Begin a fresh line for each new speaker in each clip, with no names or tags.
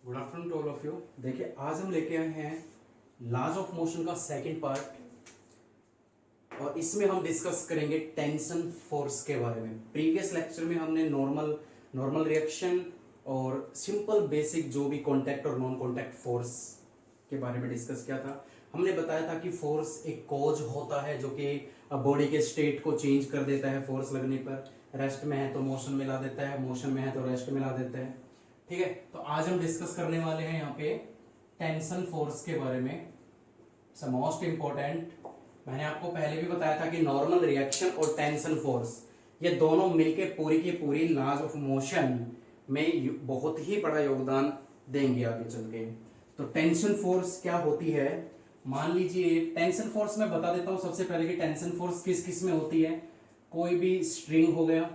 Good afternoon to all of you. देखिए आज हम लेके आए हैं लॉज ऑफ मोशन का सेकंड पार्ट और इसमें हम डिस्कस करेंगे टेंशन फोर्स के बारे में। प्रीवियस लेक्चर में हमने नॉर्मल रिएक्शन और सिंपल बेसिक जो भी कांटेक्ट और नॉन कांटेक्ट फोर्स के बारे में डिस्कस किया था। हमने बताया था कि फोर्स एक कॉज होता है जो कि बॉडी के स्टेट को चेंज कर देता है। फोर्स लगने पर रेस्ट में है तो मोशन में ला देता है, मोशन में है तो रेस्ट में ला देता है। ठीक है, तो आज हम डिस्कस करने वाले हैं यहाँ पे टेंशन फोर्स के बारे में। मोस्ट इंपॉर्टेंट, मैंने आपको पहले भी बताया था कि नॉर्मल रिएक्शन और टेंशन फोर्स ये दोनों मिलके पूरी की पूरी लॉज ऑफ मोशन में बहुत ही बड़ा योगदान देंगे आगे चल के। तो टेंशन फोर्स क्या होती है, मान लीजिए टेंशन फोर्स मैं बता देता हूं सबसे पहले कि टेंशन फोर्स किस किस में होती है। कोई भी स्ट्रिंग हो गया,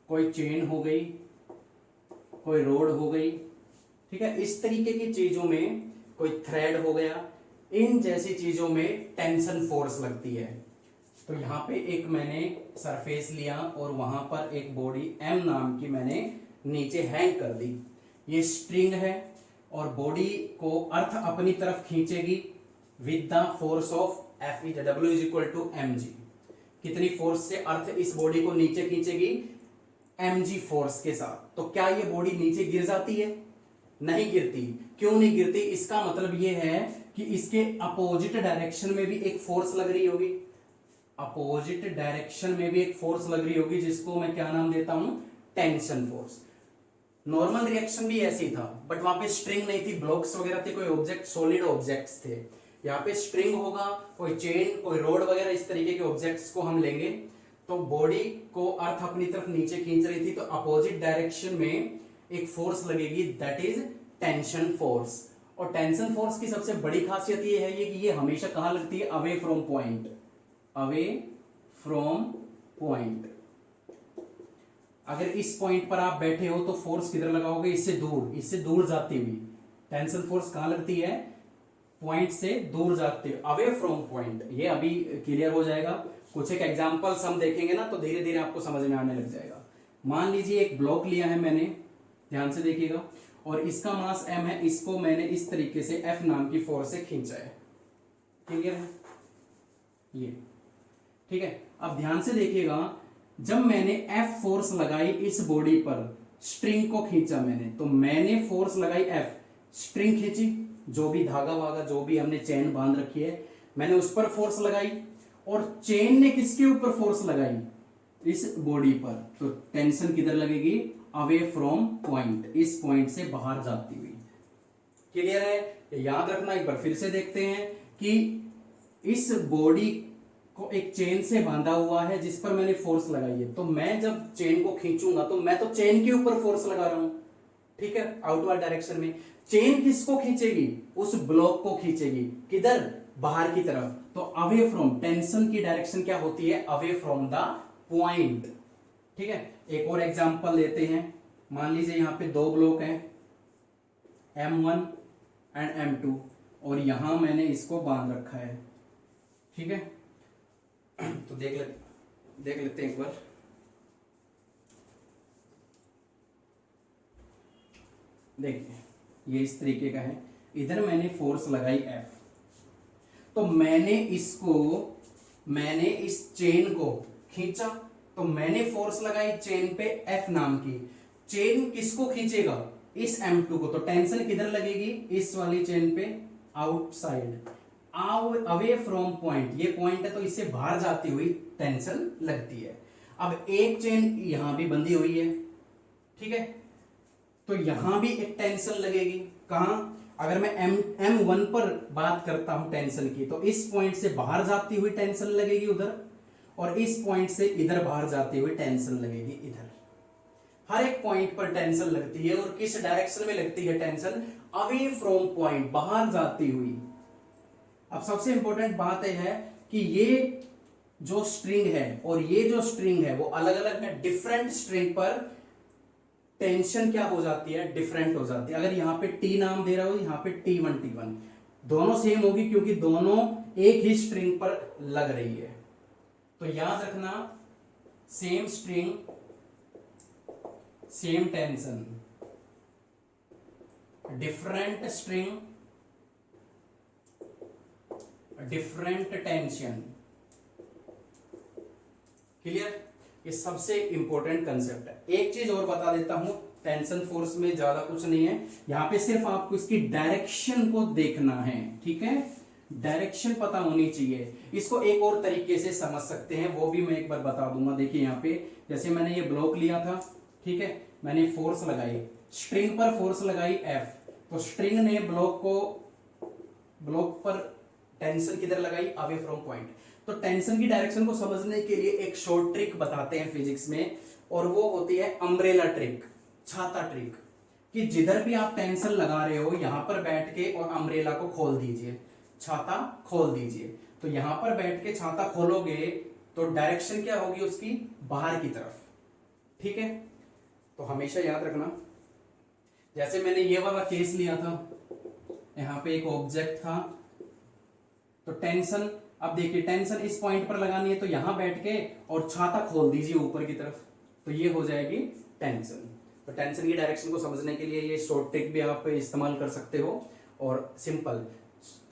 कोई चेन हो गई, कोई रोड हो गई, ठीक है, इस तरीके की चीजों में, कोई थ्रेड हो गया, इन जैसी चीजों में टेंशन फोर्स लगती है। तो यहां पे एक मैंने सरफेस लिया और वहां पर एक बॉडी एम नाम की मैंने नीचे हैंग कर दी। ये स्ट्रिंग है और बॉडी को अर्थ अपनी तरफ खींचेगी with the force of F is W is equal to m g. कितनी फोर्स से अर्थ इस बॉडी को नीचे खींचेगी? mg फोर्स के साथ। तो क्या ये बॉडी नीचे गिर जाती है? नहीं गिरती। क्यों नहीं गिरती? इसका मतलब ये है कि इसके अपोजिट डायरेक्शन में भी एक फोर्स लग रही होगी। अपोजिट डायरेक्शन में भी एक फोर्स लग रही होगी जिसको मैं क्या नाम देता हूं? Tension force. नॉर्मल रिएक्शन भी ऐसी था बट वहां पे स्ट्रिंग नहीं थी, ब्लॉक्स वगैरह थे, कोई ऑब्जेक्ट, सॉलिड ऑब्जेक्ट्स थे। यहाँ पे स्ट्रिंग होगा, कोई चेन, कोई रोड वगैरह, इस तरीके के ऑब्जेक्ट्स को हम लेंगे। तो बॉडी को अर्थ अपनी तरफ नीचे खींच रही थी तो अपोजिट डायरेक्शन में एक फोर्स लगेगी, दैट इज टेंशन फोर्स। और टेंशन फोर्स की सबसे बड़ी खासियत ये है कि ये हमेशा कहां लगती है? Away from point. Away from point. अगर इस पॉइंट पर आप बैठे हो तो फोर्स किधर लगाओगे? इससे दूर जाती हुई। टेंशन फोर्स कहां लगती है? पॉइंट से दूर जाते हुए, अवे फ्रॉम पॉइंट। ये अभी क्लियर हो जाएगा, कुछ एक एग्जांपल्स हम देखेंगे ना तो धीरे धीरे आपको समझ में आने लग जाएगा। मान लीजिए एक ब्लॉक लिया है मैंने, ध्यान से देखिएगा, और इसका मास m है, इसको मैंने इस तरीके से F नाम की फोर्स से खींचा है। क्लियर है ये? ठीक है, अब ध्यान से देखिएगा, जब मैंने F फोर्स लगाई इस बॉडी पर, स्ट्रिंग को खींचा मैंने, तो मैंने फोर्स लगाई F, स्ट्रिंग खींची, जो भी धागा वागा जो भी हमने चेन बांध रखी है मैंने उस पर फोर्स लगाई, और चेन ने किसके ऊपर फोर्स लगाई? इस बॉडी पर। तो टेंशन किधर लगेगी? अवे फ्रॉम पॉइंट, इस पॉइंट से बाहर जाती हुई। क्लियर है? याद रखना, एक बार फिर से देखते हैं कि इस बॉडी को एक चेन से बांधा हुआ है जिस पर मैंने फोर्स लगाई है। तो मैं जब चेन को खींचूंगा तो मैं तो चेन के ऊपर फोर्स लगा रहा हूं, ठीक है, आउटवर्ड डायरेक्शन में। चेन किसको खींचेगी? उस ब्लॉक को खींचेगी। किधर? बाहर की तरफ। तो अवे फ्रॉम, टेंशन की डायरेक्शन क्या होती है? Away from the point. ठीक है, एक और एग्जांपल लेते हैं। मान लीजिए यहां पे दो ब्लॉक हैं, M1 एंड M2, और यहां मैंने इसको बांध रखा है। ठीक है, तो देख लेते हैं एक बार। देखिए ये इस तरीके का है, इधर मैंने फोर्स लगाई F, तो मैंने इस चेन को खींचा, तो मैंने फोर्स लगाई चेन पे F नाम की। चेन किसको खींचेगा? इस M2 को। तो टेंशन किधर लगेगी? इस वाली चेन पे, आउटसाइड, अवे फ्रॉम पॉइंट। ये पॉइंट है तो इससे बाहर जाती हुई टेंशन लगती है। अब एक चेन यहां भी बंधी हुई है, ठीक है, तो यहां भी एक टेंशन लगेगी। कहां? अगर मैं M1 पर बात करता हूं टेंशन की, तो इस पॉइंट से बाहर जाती हुई टेंशन लगेगी उधर, और इस पॉइंट से इधर बाहर जाती हुई टेंशन लगेगी इधर। हर एक पॉइंट पर टेंशन लगती है, और किस डायरेक्शन में लगती है टेंशन? अवे फ्रॉम पॉइंट, बाहर जाती हुई। अब सबसे इंपॉर्टेंट बात यह है कि ये जो स्ट्रिंग है और ये जो स्ट्रिंग है वो अलग अलग है। डिफरेंट स्ट्रिंग पर टेंशन क्या हो जाती है? डिफरेंट हो जाती है। अगर यहां पे T नाम दे रहा हो, यहां पे T1 दोनों सेम होगी क्योंकि दोनों एक ही स्ट्रिंग पर लग रही है। तो याद रखना, same string same tension. Different string, different tension. Clear? ये सबसे इंपॉर्टेंट कंसेप्ट है। एक चीज और बता देता हूं, टेंशन फोर्स में ज्यादा कुछ नहीं है, यहां पे सिर्फ आपको इसकी डायरेक्शन को देखना है। ठीक है, डायरेक्शन पता होनी चाहिए। इसको एक और तरीके से समझ सकते हैं, वो भी मैं एक बार बता दूंगा। देखिए यहाँ पे जैसे मैंने ये ब्लॉक लिया था, ठीक है, मैंने फोर्स लगाई, स्ट्रिंग पर फोर्स लगाई F, तो स्ट्रिंग ने ब्लॉक पर टेंशन किधर लगाई? Away from point. तो टेंशन की डायरेक्शन को समझने के लिए एक शॉर्ट ट्रिक बताते हैं फिजिक्स में, और वो होती है अम्ब्रेला ट्रिक, छाता ट्रिक। कि जिधर भी आप टेंशन लगा रहे हो, यहां पर बैठ के और अम्ब्रेला को खोल दीजिए, छाता खोल दीजिए। तो यहां पर बैठ के छाता खोलोगे तो डायरेक्शन क्या होगी उसकी? बाहर की तरफ। ठीक है, तो हमेशा याद रखना। जैसे मैंने ये वाला केस लिया था, यहां पे एक ऑब्जेक्ट था, तो टेंशन, अब देखिए टेंशन इस पॉइंट पर लगानी है, तो यहां बैठ के और छाता खोल दीजिए ऊपर की तरफ, तो ये हो जाएगी टेंशन। तो टेंशन की डायरेक्शन को समझने के लिए ये शॉर्ट ट्रिक भी आप इस्तेमाल कर सकते हो। और सिंपल,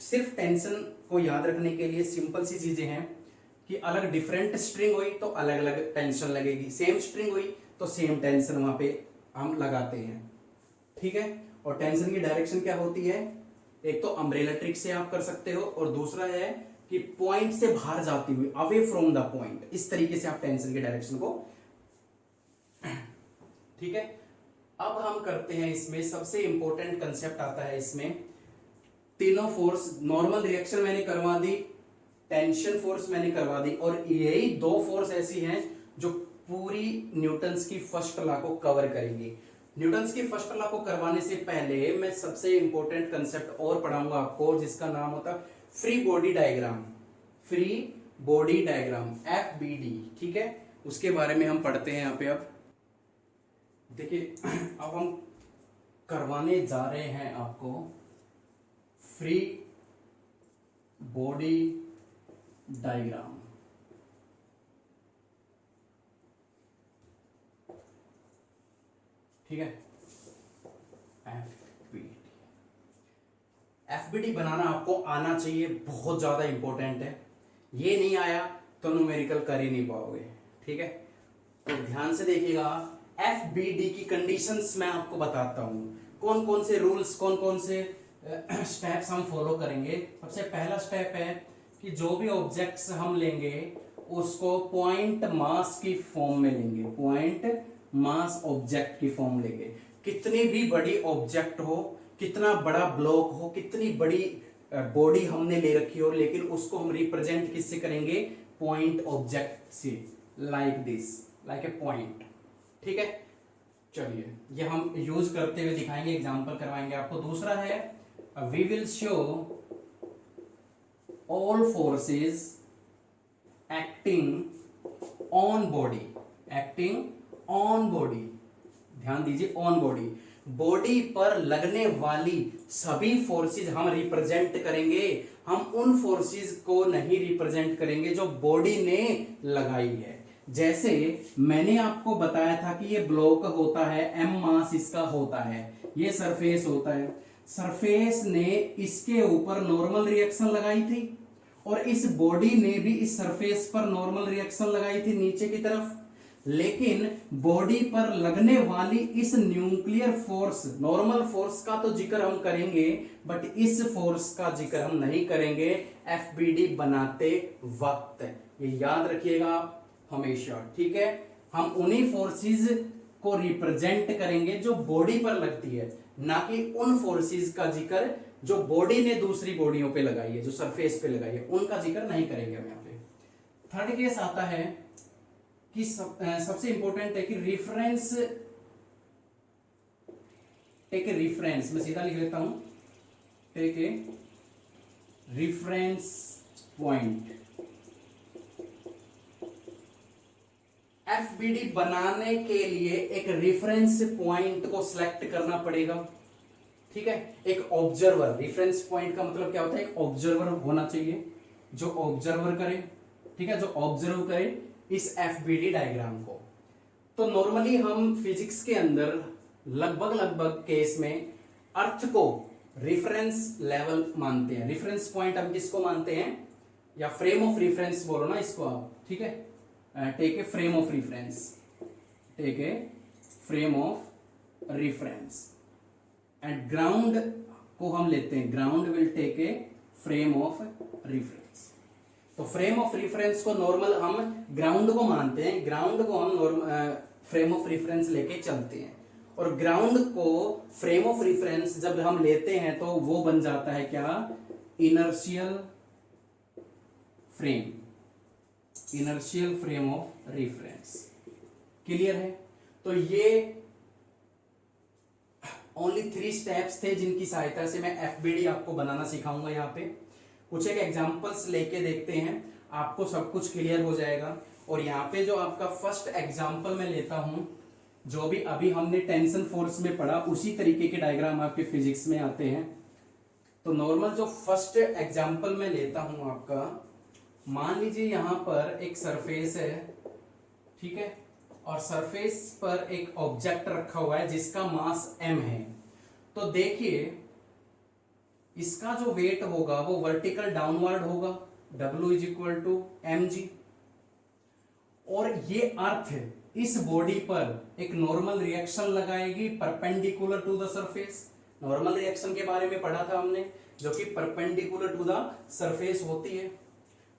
सिर्फ टेंशन को याद रखने के लिए सिंपल सी चीजें हैं कि अलग डिफरेंट स्ट्रिंग हुई तो अलग अलग टेंशन लगेगी, सेम स्ट्रिंग हुई तो सेम टेंशन वहां पे हम लगाते हैं। ठीक है, और टेंशन की डायरेक्शन क्या होती है? एक तो अम्ब्रेला ट्रिक से आप कर सकते हो, और दूसरा है कि पॉइंट से बाहर जाती हुई, अवे फ्रॉम द पॉइंट, इस तरीके से आप टेंशन की डायरेक्शन को। ठीक है, अब हम करते हैं इसमें सबसे इंपॉर्टेंट कंसेप्ट आता है इसमें। तीनों फोर्स, नॉर्मल रिएक्शन मैंने करवा दी, टेंशन फोर्स मैंने करवा दी, और यही दो फोर्स ऐसी हैं जो पूरी न्यूटन्स की फर्स्ट लॉ को कवर करेंगी। न्यूटन्स की फर्स्ट लॉ को करवाने से पहले मैं सबसे इंपॉर्टेंट कंसेप्ट और पढ़ाऊंगा आपको, जिसका नाम होता है free body diagram, free body diagram, FBD। ठीक है, उसके बारे में हम पढ़ते हैं यहाँ पे। अब देखिए, अब हम करवाने जा रहे हैं आपको फ्री बॉडी डायग्राम। ठीक है, FBD बनाना आपको आना चाहिए, बहुत ज्यादा इंपॉर्टेंट है। ये नहीं आया तो न्यूमेरिकल कर ही नहीं पाओगे। ठीक है, तो ध्यान से देखिएगा। FBD की कंडीशंस मैं आपको बताता हूं, कौन कौन से रूल्स, कौन कौन से स्टेप्स हम फॉलो करेंगे। सबसे पहला स्टेप है कि जो भी ऑब्जेक्ट्स हम लेंगे उसको पॉइंट मास की फॉर्म में लेंगे, पॉइंट मास ऑब्जेक्ट की फॉर्म लेंगे। कितनी भी बड़ी ऑब्जेक्ट हो, कितना बड़ा ब्लॉक हो, कितनी बड़ी बॉडी हमने ले रखी हो, लेकिन उसको हम रिप्रेजेंट किससे करेंगे? पॉइंट ऑब्जेक्ट से, like this, like a point. ठीक है, चलिए ये हम यूज करते हुए दिखाएंगे, एग्जांपल करवाएंगे आपको। दूसरा है we will show all forces acting on body, acting on body, ध्यान दीजिए, ऑन बॉडी, बॉडी पर लगने वाली सभी फोर्सेस हम रिप्रेजेंट करेंगे। हम उन फोर्सेस को नहीं रिप्रेजेंट करेंगे जो बॉडी ने लगाई है। जैसे मैंने आपको बताया था कि ये ब्लॉक होता है, m मास इसका होता है, ये सरफेस होता है, सरफेस ने इसके ऊपर नॉर्मल रिएक्शन लगाई थी, और इस बॉडी ने भी इस सरफेस पर नॉर्मल रिएक्शन लगाई थी नीचे की तरफ। लेकिन बॉडी पर लगने वाली इस न्यूक्लियर फोर्स, नॉर्मल फोर्स का तो जिक्र हम करेंगे, बट इस फोर्स का जिक्र हम नहीं करेंगे FBD बनाते वक्त। ये याद रखिएगा हमेशा। ठीक है, हम उन्हीं फोर्सेस को रिप्रेजेंट करेंगे जो बॉडी पर लगती है, ना कि उन फोर्सेस का जिक्र जो बॉडी ने दूसरी बॉडियों पे लगाई है, जो सरफेस पे लगाई है, उनका जिक्र नहीं करेंगे हम यहाँ पे। थर्ड केस आता है कि सबसे इंपॉर्टेंट है कि रिफरेंस, टेक ए रिफरेंस, मैं सीधा लिख लेता हूं, take a reference point. FBD बनाने के लिए एक रेफरेंस पॉइंट को सिलेक्ट करना पड़ेगा। ठीक है, एक ऑब्जर्वर, रेफरेंस पॉइंट का मतलब क्या होता है? एक ऑब्जर्वर होना चाहिए जो ऑब्जर्वर करे, ठीक है, जो ऑब्जर्व करे इस FBD डायग्राम को। तो नॉर्मली हम फिजिक्स के अंदर लगभग केस में अर्थ को रेफरेंस लेवल मानते हैं। रेफरेंस पॉइंट हम किसको मानते हैं, या फ्रेम ऑफ रेफरेंस बोलो ना इसको आप, ठीक है। Take a frame of reference, take a frame of reference. And ground को हम लेते हैं, ground will take a frame of reference. तो फ्रेम ऑफ रेफरेंस को नॉर्मल हम ग्राउंड को मानते हैं, ग्राउंड को हम फ्रेम ऑफ रेफरेंस लेके चलते हैं। और ग्राउंड को फ्रेम ऑफ रेफरेंस जब हम लेते हैं तो वो बन जाता है क्या, inertial frame, inertial frame of reference. Clear है। तो ये ओनली 3 स्टेप्स थे जिनकी सहायता से मैं एफबीडी आपको बनाना सिखाऊंगा। यहाँ पे कुछ एक एग्जांपल्स लेके देखते हैं, आपको सब कुछ क्लियर हो जाएगा। और यहाँ पे जो आपका फर्स्ट एग्जांपल मैं लेता हूं, जो भी अभी हमने टेंशन फोर्स में पढ़ा उसी तरीके के डायग्राम आपके फिजिक्स में आते हैं। तो नॉर्मल जो फर्स्ट एग्जांपल मैं लेता हूं आपका, मान लीजिए यहां पर एक सरफेस है, ठीक है, और सरफेस पर एक ऑब्जेक्ट रखा हुआ है जिसका मास m है। तो देखिए इसका जो वेट होगा वो वर्टिकल डाउनवर्ड होगा, W is equal to mg। और ये अर्थ इस बॉडी पर एक नॉर्मल रिएक्शन लगाएगी perpendicular to the surface. Normal reaction के बारे में पढ़ा था हमने, जो कि परपेंडिकुलर टू द सरफेस होती है।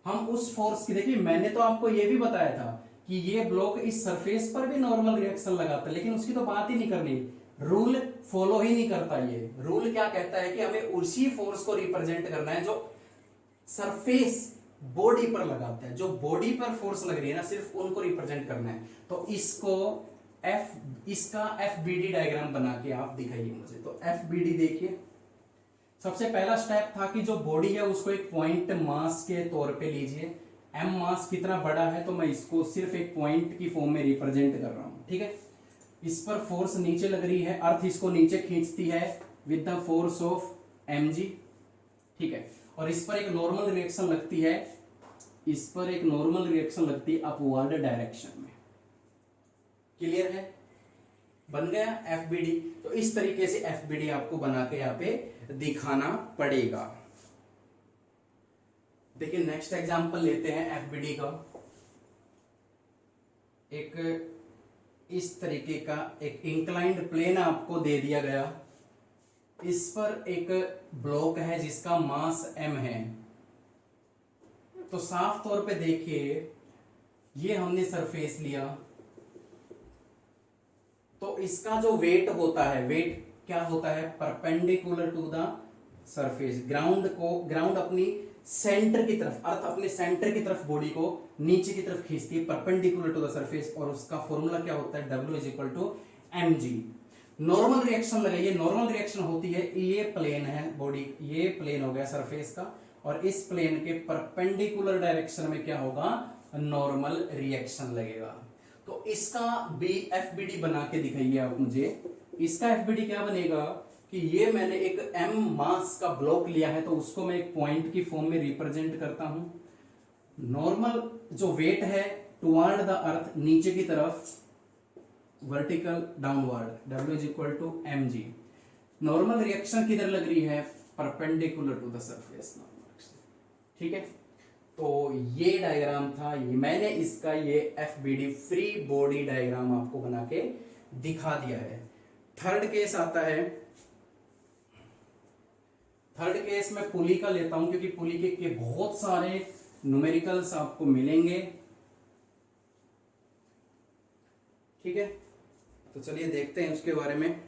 हम उस फोर्स की, देखिए मैंने तो आपको यह भी बताया था कि ये ब्लॉक इस सरफेस पर भी नॉर्मल रिएक्शन लगाता है, लेकिन उसकी तो बात ही नहीं करनी, रूल फॉलो ही नहीं करता। ये रूल क्या कहता है कि हमें उसी फोर्स को रिप्रेजेंट करना है जो सरफेस बॉडी पर लगाता है, जो बॉडी पर फोर्स लग रही है ना, सिर्फ उनको रिप्रेजेंट करना है। तो इसका एफबीडी डायग्राम बना के आप दिखाइए मुझे। तो एफबीडी देखिए, सबसे पहला स्टेप था कि जो बॉडी है उसको एक पॉइंट मास के तौर पे लीजिए। m मास कितना बड़ा है तो मैं इसको सिर्फ एक पॉइंट की फॉर्म में रिप्रेजेंट कर रहा हूं, ठीक है। इस पर फोर्स नीचे लग रही है, अर्थ इसको नीचे खींचती है with the force of mg, ठीक है। और इस पर एक नॉर्मल रिएक्शन लगती है, इस पर एक नॉर्मल रिएक्शन लगती है अपवर्ड डायरेक्शन में। क्लियर है, बन गया एफबीडी। तो इस तरीके से एफबीडी आपको बना के यहाँ पे दिखाना पड़ेगा। देखिए नेक्स्ट एग्जांपल लेते हैं एफबीडी का। एक इस तरीके का एक इंक्लाइंड प्लेन आपको दे दिया गया, इस पर एक ब्लॉक है जिसका मास m है। तो साफ तौर पे देखिए ये हमने सरफेस लिया, तो इसका जो वेट होता है, वेट क्या होता है, perpendicular to the surface. Ground अपनी सेंटर की तरफ, अर्थ अपने सेंटर की तरफ बॉडी को नीचे की तरफ खींचती है परपेंडिकुलर टू द सरफेस, और उसका फॉर्मूला क्या होता है, W is equal to mg। Normal reaction लगाइए, नॉर्मल रिएक्शन होती है, ये प्लेन है बॉडी, ये प्लेन हो गया सरफेस का, और इस प्लेन के परपेंडिकुलर डायरेक्शन में क्या होगा, नॉर्मल रिएक्शन लगेगा। तो इसका एफबीडी बना के दिखाइए आप मुझे। इसका एफबीडी क्या बनेगा कि ये मैंने एक m मास का ब्लॉक लिया है, तो उसको मैं एक पॉइंट की फॉर्म में रिप्रेजेंट करता हूं। नॉर्मल जो वेट है टुवर्ड द अर्थ, नीचे की तरफ, vertical downward, W is equal to mg। Normal reaction किधर लग रही है, परपेंडिकुलर टू द सरफेस, ठीक है। तो ये डायग्राम था, ये मैंने इसका ये एफबीडी फ्री बॉडी डायग्राम आपको बना के दिखा दिया है। थर्ड केस आता है, थर्ड केस में पुली का लेता हूं, क्योंकि पुली के बहुत सारे न्यूमेरिकल्स आपको मिलेंगे, ठीक है। तो चलिए देखते हैं उसके बारे में।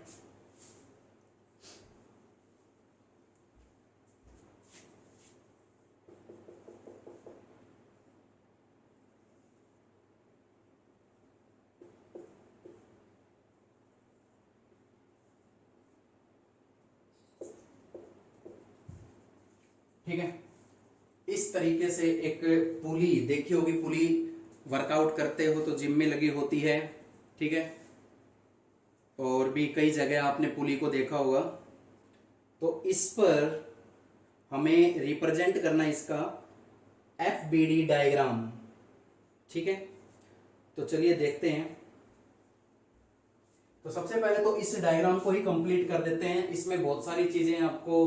ठीक है, इस तरीके से एक पुली देखी होगी, पुली वर्कआउट करते हो तो जिम में लगी होती है, ठीक है, और भी कई जगह आपने पुली को देखा होगा। तो इस पर हमें रिप्रेजेंट करना इसका एफबीडी डायग्राम, ठीक है। तो चलिए देखते हैं। तो सबसे पहले तो इस डायग्राम को ही कंप्लीट कर देते हैं, इसमें बहुत सारी चीजें आपको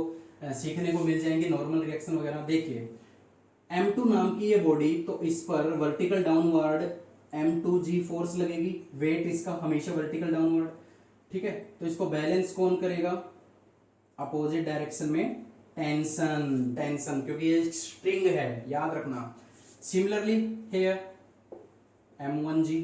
सीखने को मिल जाएंगी, नॉर्मल रिएक्शन वगैरह। देखिए M2 नाम की ये बॉडी, तो इस पर वर्टिकल डाउनवर्ड M2G फोर्स लगेगी, वेट इसका हमेशा वर्टिकल डाउनवर्ड, ठीक है। तो इसको बैलेंस कौन करेगा, अपोजिट डायरेक्शन में टेंशन, टेंशन क्योंकि ये स्ट्रिंग है, याद रखना। सिमिलरली हियर M1G,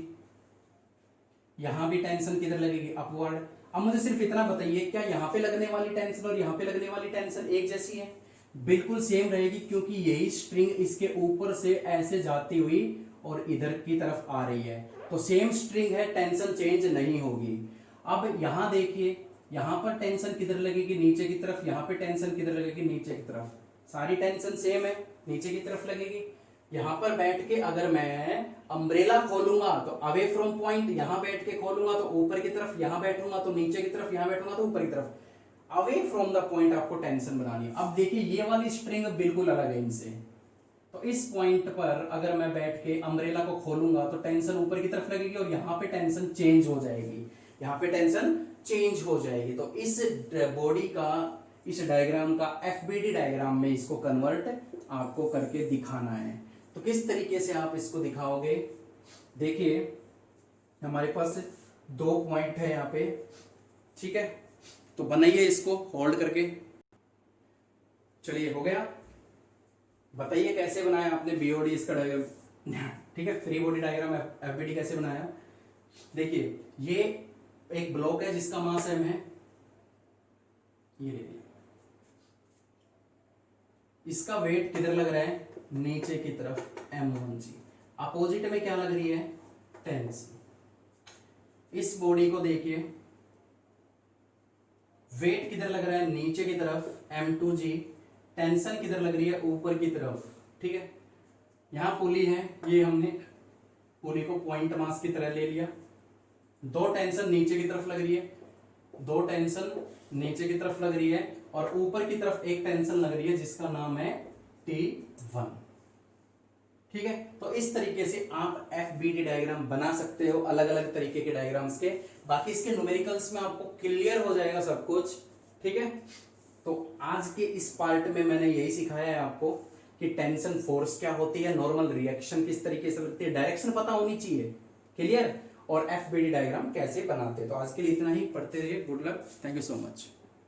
यहां भी टेंशन किधर लगेगी, अपवर्ड। अब मुझे सिर्फ इतना बताइए, क्या यहां पे लगने वाली टेंशन और यहां पे लगने वाली टेंशन एक जैसी है? बिल्कुल सेम रहेगी, क्योंकि यही स्ट्रिंग इसके ऊपर से ऐसे जाती हुई और इधर की तरफ आ रही है, तो सेम स्ट्रिंग है, टेंशन चेंज नहीं होगी। अब यहां देखिए, यहां पर टेंशन किधर लगेगी, नीचे की तरफ, यहां पे टेंशन किधर लगेगी, नीचे की तरफ, सारी टेंशन सेम है, नीचे की तरफ लगेगी। यहां पर बैठ के अगर मैं अम्ब्रेला खोलूंगा तो अवे फ्रॉम पॉइंट, यहां बैठ के खोलूंगा तो ऊपर की तरफ, यहां बैठूंगा तो नीचे की तरफ, यहां बैठूंगा तो ऊपर की तरफ, अवे फ्रॉम द पॉइंट आपको टेंशन बनानी है। अब देखिए ये वाली स्ट्रिंग बिल्कुल अलग है इनसे, तो इस पॉइंट पर अगर मैं बैठ के अम्ब्रेला को खोलूंगा तो टेंशन ऊपर की तरफ लगेगी और यहाँ पे टेंशन चेंज हो जाएगी, यहाँ पे टेंशन चेंज हो जाएगी। तो इस बॉडी का, इस डायग्राम का FBD डायग्राम में इसको कन्वर्ट आपको करके दिखाना है। तो किस तरीके से आप इसको दिखाओगे, देखिए हमारे पास 2 पॉइंट है यहाँ पे, ठीक है। तो बनाइए इसको होल्ड करके, चलिए हो गया। बताइए कैसे बनाया आपने BOD इसका डायग्राम, ठीक है। फ्री बॉडी डायग्राम FBD कैसे बनाया। देखिए ये एक ब्लॉक है जिसका मास M है, ये देखिए, इसका वेट किधर लग रहा है, नीचे की तरफ M1G, अपोजिट में क्या लग रही है, टेंशन। इस बॉडी को देखिए, वेट किधर लग रहा है, नीचे की तरफ M2G, टेंशन किधर लग रही है, ऊपर की तरफ, ठीक है। यहां पुली है, ये हमने पुली को पॉइंट मास की तरह ले लिया। 2 टेंशन नीचे की तरफ लग रही है, 2 टेंशन नीचे की तरफ लग रही है, और ऊपर की तरफ एक टेंशन लग रही है जिसका नाम है T1, ठीक है। तो इस तरीके से आप FBD डायग्राम बना सकते हो, अलग अलग तरीके के डायग्राम्स के। बाकी इसके न्यूमेरिकल्स में आपको क्लियर हो जाएगा सब कुछ, ठीक है। तो आज के इस पार्ट में मैंने यही सिखाया है आपको कि टेंशन फोर्स क्या होती है, नॉर्मल रिएक्शन किस तरीके से लगती है, डायरेक्शन पता होनी चाहिए, क्लियर, और FBD डायग्राम कैसे बनाते हैं। तो आज के लिए इतना ही, पढ़ते रहिए, good luck, thank you so much.